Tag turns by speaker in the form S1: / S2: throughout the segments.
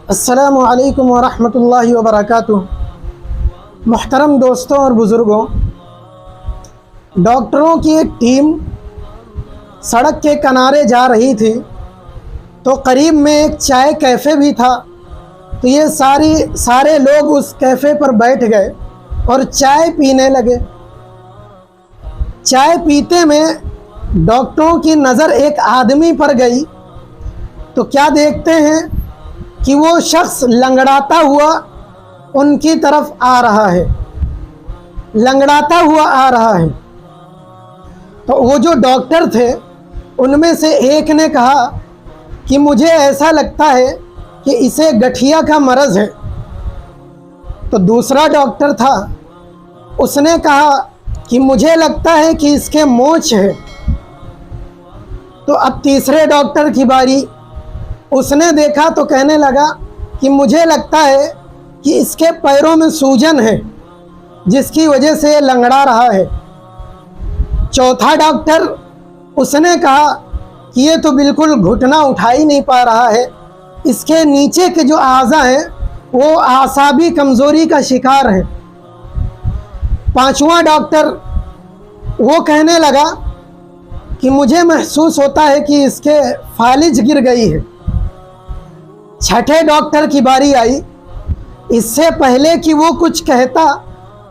S1: السلام علیکم ورحمۃ اللہ وبرکاتہ۔ محترم دوستوں اور بزرگوں، ڈاکٹروں کی ایک ٹیم سڑک کے کنارے جا رہی تھی تو قریب میں ایک چائے کیفے بھی تھا، تو یہ سارے لوگ اس کیفے پر بیٹھ گئے اور چائے پینے لگے۔ چائے پیتے میں ڈاکٹروں کی نظر ایک آدمی پر گئی تو کیا دیکھتے ہیں کہ وہ شخص لنگڑاتا ہوا ان کی طرف آ رہا ہے، لنگڑاتا ہوا آ رہا ہے۔ تو وہ جو ڈاکٹر تھے ان میں سے ایک نے کہا کہ مجھے ایسا لگتا ہے کہ اسے گٹھیا کا مرض ہے۔ تو دوسرا ڈاکٹر تھا، اس نے کہا کہ مجھے لگتا ہے کہ اس کے مونچھ ہے۔ تو اب تیسرے ڈاکٹر کی باری، اس نے دیکھا تو کہنے لگا کہ مجھے لگتا ہے کہ اس کے پیروں میں سوجن ہے جس کی وجہ سے یہ لنگڑا رہا ہے۔ چوتھا ڈاکٹر، اس نے کہا کہ یہ تو بالکل گھٹنا اٹھا ہی نہیں پا رہا ہے، اس کے نیچے کے جو اعضاء ہیں وہ اعصابی کمزوری کا شکار ہے۔ پانچواں ڈاکٹر وہ کہنے لگا کہ مجھے محسوس ہوتا ہے کہ اس کے فالج گر گئی ہے۔ چھٹے ڈاکٹر کی باری آئی، اس سے پہلے کہ وہ کچھ کہتا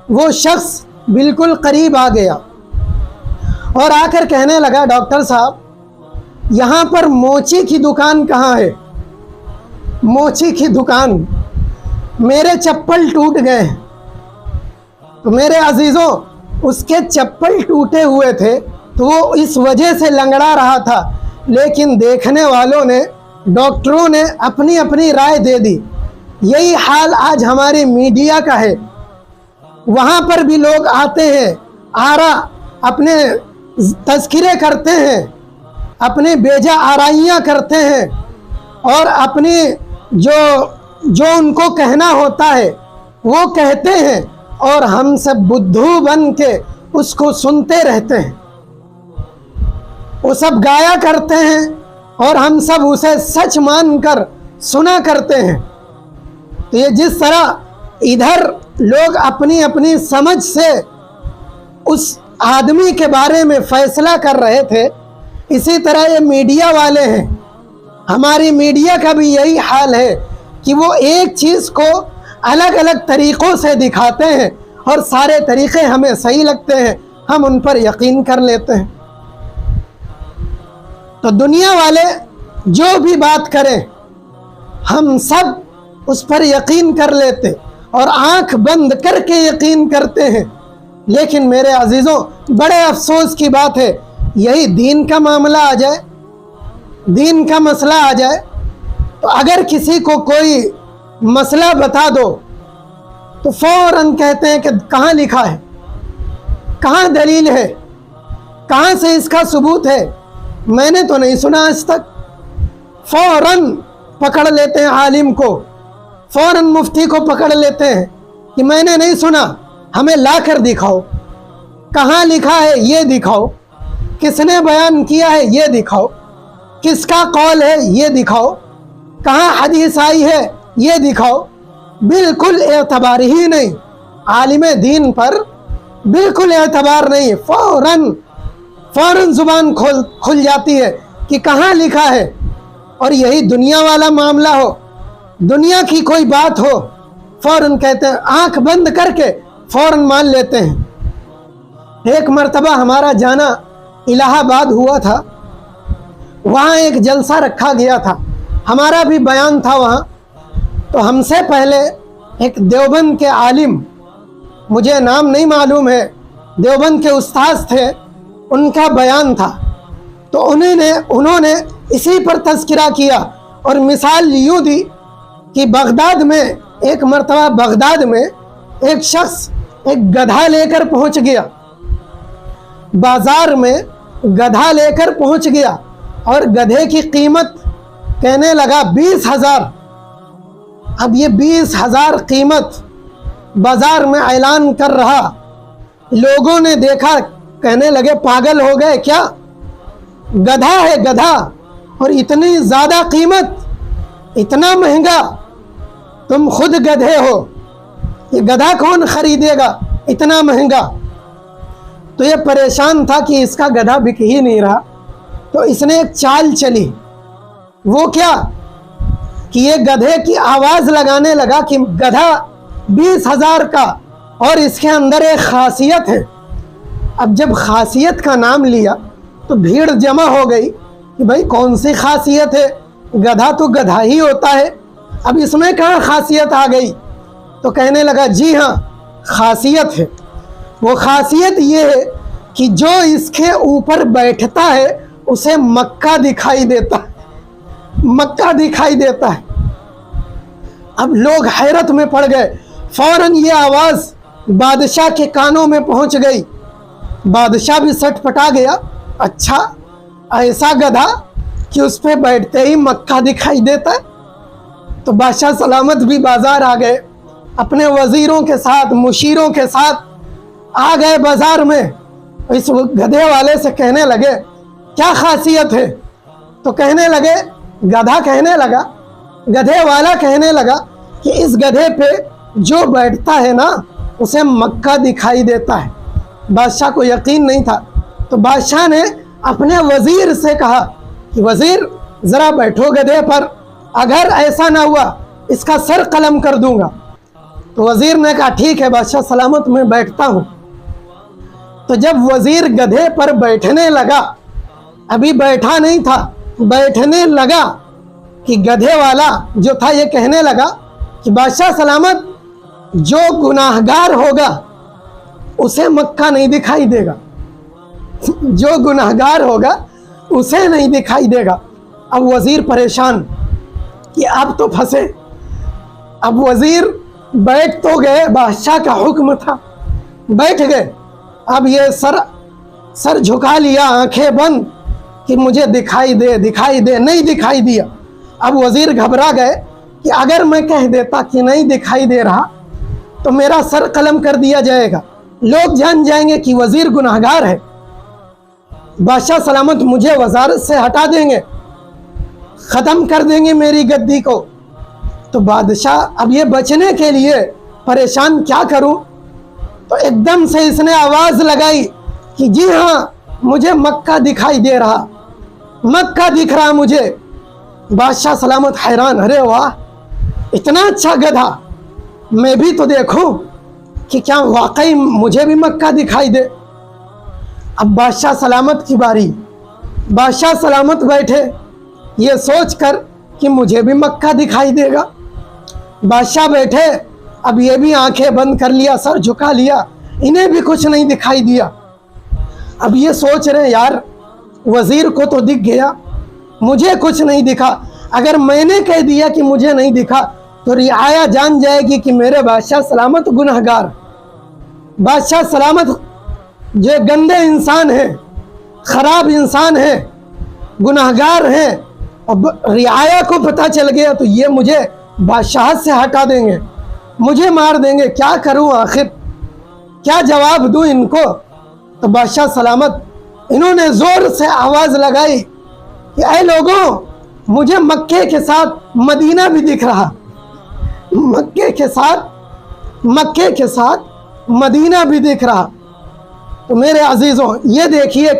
S1: وہ شخص بالکل قریب آ گیا اور آ کر کہنے لگا، ڈاکٹر صاحب یہاں پر موچی کی دکان کہاں ہے؟ موچی کی دکان، میرے چپل ٹوٹ گئے ہیں۔ تو میرے عزیزوں، اس کے چپل ٹوٹے ہوئے تھے تو وہ اس وجہ سے لنگڑا رہا تھا، لیکن دیکھنے والوں نے، ڈاکٹروں نے اپنی اپنی رائے دے دی۔ یہی حال آج ہماری میڈیا کا ہے، وہاں پر بھی لوگ آتے ہیں، آرا اپنے تذکرے کرتے ہیں، اپنے بیجا آرائیاں کرتے ہیں اور اپنی جو ان کو کہنا ہوتا ہے وہ کہتے ہیں، اور ہم سب بدھو بن کے اس کو سنتے رہتے ہیں۔ وہ سب گایا کرتے ہیں اور ہم سب اسے سچ مان کر سنا کرتے ہیں۔ تو یہ جس طرح ادھر لوگ اپنی اپنی سمجھ سے اس آدمی کے بارے میں فیصلہ کر رہے تھے، اسی طرح یہ میڈیا والے ہیں، ہماری میڈیا کا بھی یہی حال ہے کہ وہ ایک چیز کو الگ الگ طریقوں سے دکھاتے ہیں اور سارے طریقے ہمیں صحیح لگتے ہیں، ہم ان پر یقین کر لیتے ہیں۔ تو دنیا والے جو بھی بات کریں ہم سب اس پر یقین کر لیتے اور آنکھ بند کر کے یقین کرتے ہیں، لیکن میرے عزیزوں بڑے افسوس کی بات ہے، یہی دین کا معاملہ آ جائے، دین کا مسئلہ آ جائے تو اگر کسی کو کوئی مسئلہ بتا دو تو فوراً کہتے ہیں کہ کہاں لکھا ہے، کہاں دلیل ہے، کہاں سے اس کا ثبوت ہے؟ میں نے تو نہیں سنا آج تک۔ فوراً پکڑ لیتے ہیں عالم کو، فوراً مفتی کو پکڑ لیتے ہیں کہ میں نے نہیں سنا، ہمیں لا کر دکھاؤ، کہاں لکھا ہے یہ دکھاؤ، کس نے بیان کیا ہے یہ دکھاؤ، کس کا قول ہے یہ دکھاؤ، کہاں حدیث آئی ہے یہ دکھاؤ۔ بالکل اعتبار ہی نہیں، عالم دین پر بالکل اعتبار نہیں، فوراً زبان کھل جاتی ہے کہ کہاں لکھا ہے۔ اور یہی دنیا والا معاملہ ہو، دنیا کی کوئی بات ہو، فوراً کہتے ہیں، آنکھ بند کر کے فوراً مان لیتے ہیں۔ ایک مرتبہ ہمارا جانا الہ آباد ہوا تھا، وہاں ایک جلسہ رکھا گیا تھا، ہمارا بھی بیان تھا وہاں۔ تو ہم سے پہلے ایک دیوبند کے عالم، مجھے نام نہیں معلوم ہے، دیوبند کے استاذ تھے، ان کا بیان تھا، تو انہوں نے اسی پر تذکرہ کیا اور مثال یوں دی کہ بغداد میں ایک مرتبہ بغداد میں ایک شخص ایک گدھا لے کر پہنچ گیا، بازار میں گدھا لے کر پہنچ گیا اور گدھے کی قیمت کہنے لگا 20,000۔ اب یہ 20,000 قیمت بازار میں اعلان کر رہا، لوگوں نے دیکھا، کہنے لگے پاگل ہو گئے کیا، گدھا ہے گدھا اور اتنی زیادہ قیمت، اتنا مہنگا۔ तुम खुद गधे हो, ये गधा कौन खरीदेगा इतना महंगा। तो ये परेशान था कि इसका गधा बिक ही नहीं रहा, तो इसने एक चाल चली। वो क्या कि ये गधे की आवाज़ लगाने लगा कि गधा 20,000 का, और इसके अंदर एक खासियत है। अब जब खासियत का नाम लिया तो भीड़ जमा हो गई कि भाई कौन सी खासियत है, गधा तो गधा ही होता है, अब इसमें कहाँ खासियत आ गई। तो कहने लगा जी हाँ खासियत है। वो खासियत ये है कि जो इसके ऊपर बैठता है उसे मक्का दिखाई देता है, मक्का दिखाई देता है। अब लोग हैरत में पड़ गए। फौरन ये आवाज़ बादशाह के कानों में पहुंच गई। बादशाह भी सटपटा गया, अच्छा ऐसा गधा कि उस पे बैठते ही मक्का दिखाई देता है। तो बादशाह सलामत भी बाजार आ गए, अपने वजीरों के साथ, मुशीरों के साथ आ गए बाजार में। इस गधे वाले से कहने लगे क्या खासियत है। तो कहने लगे, गधा कहने लगा, गधे वाला कहने लगा कि इस गधे पे जो बैठता है ना उसे मक्का दिखाई देता है। बादशाह को यकीन नहीं था, तो बादशाह ने अपने वजीर से कहा कि वजीर ज़रा बैठो गधे पर, अगर ऐसा ना हुआ इसका सर कलम कर दूंगा। तो वजीर ने कहा ठीक है बादशाह सलामत मैं बैठता हूँ। तो जब वजीर गधे पर बैठने लगा, अभी बैठा नहीं था, बैठने लगा कि गधे वाला जो था ये कहने लगा कि बादशाह सलामत जो गुनाहगार होगा उसे मक्का नहीं दिखाई देगा, जो गुनाहगार होगा उसे नहीं दिखाई देगा। अब वजीर परेशान कि अब तो फंसे। अब वजीर बैठ तो गए, बादशाह का हुक्म था, बैठ गए। अब ये सर झुका लिया, आंखें बंद कि मुझे दिखाई दे, दिखाई दे, नहीं दिखाई दिया। अब वजीर घबरा गए कि अगर मैं कह देता कि नहीं दिखाई दे रहा तो मेरा सर कलम कर दिया जाएगा, लोग जान जाएंगे कि वजीर गुनाहगार है, बादशाह सलामत मुझे वजारत से हटा देंगे, ख़त्म कर देंगे मेरी गद्दी को। तो बादशाह अब ये बचने के लिए परेशान, क्या करूं। तो एकदम से इसने आवाज़ लगाई कि जी हाँ मुझे मक्का दिखाई दे रहा, मक्का दिख रहा मुझे। बादशाह सलामत हैरान, अरे वाह इतना अच्छा गधा, मैं भी तो देखूं कि क्या वाकई मुझे भी मक्का दिखाई दे। अब बादशाह सलामत की बारी। बादशाह सलामत बैठे ये सोच कर कि मुझे भी मक्का दिखाई देगा। बादशाह बैठे, अब ये भी आंखें बंद कर लिया, सर झुका लिया, इन्हें भी कुछ नहीं दिखाई दिया। अब ये सोच रहे यार वजीर को तो दिख गया, मुझे कुछ नहीं दिखा, अगर मैंने कह दिया कि मुझे नहीं दिखा तो रियाया जान जाएगी कि मेरे बादशाह सलामत गुनहगार। बादशाह सलामत जो गंदे इंसान है, ख़राब इंसान है, गुनहगार है, और रियाया को पता चल गया तो ये मुझे बादशाहत से हटा देंगे, मुझे मार देंगे, क्या करूं आखिर, क्या जवाब दूं इनको। तो बादशाह सलामत इन्होंने ज़ोर से आवाज़ लगाई कि ऐ लोगों, मुझे मक्के के साथ मदीना भी दिख रहा, मक्के के साथ मदीना भी दिख रहा। तो मेरे अजीज़ों ये देखिए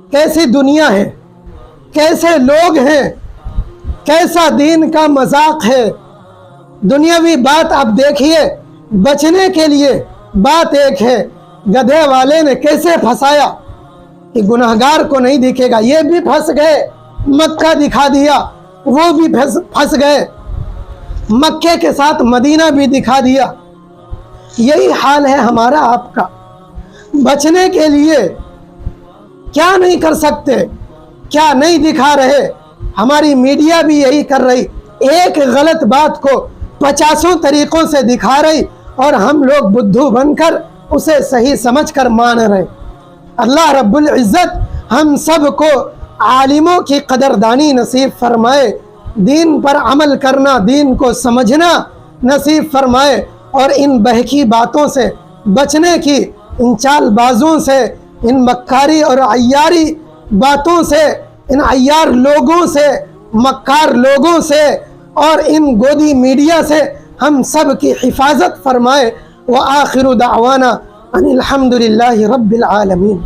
S1: कैसी दुनिया है, कैसे लोग हैं, कैसा दीन का मजाक है। दुनियावी बात आप देखिए, बचने के लिए बात एक है, गधे वाले ने कैसे फंसाया कि गुनहगार को नहीं दिखेगा, ये भी फंस गए, मक्का दिखा दिया, वो भी फंस गए, मक्के के साथ मदीना भी दिखा दिया। यही हाल है हमारा आपका। बचने के लिए क्या नहीं कर सकते, क्या नहीं दिखा रहे, हमारी मीडिया भी यही कर रही, एक गलत बात को 50 तरीक़ों से दिखा रही और हम लोग बुद्धू बनकर उसे सही समझकर मान रहे। अल्लाह रब्बुल इज़्ज़त हम सब को आलिमों की कदरदानी नसीब फरमाए, दीन पर अमल करना, दीन को समझना नसीब फरमाए, और इन बहकी बातों से बचने की, इन चालबाजों से, इन मक्कारी और अय्यारी बातों से, इन अय्यार लोगों से, मक्कार लोगों से اور ان گودی میڈیا سے ہم سب کی حفاظت فرمائے۔ وآخر دعوانا ان الحمد للہ رب العالمین۔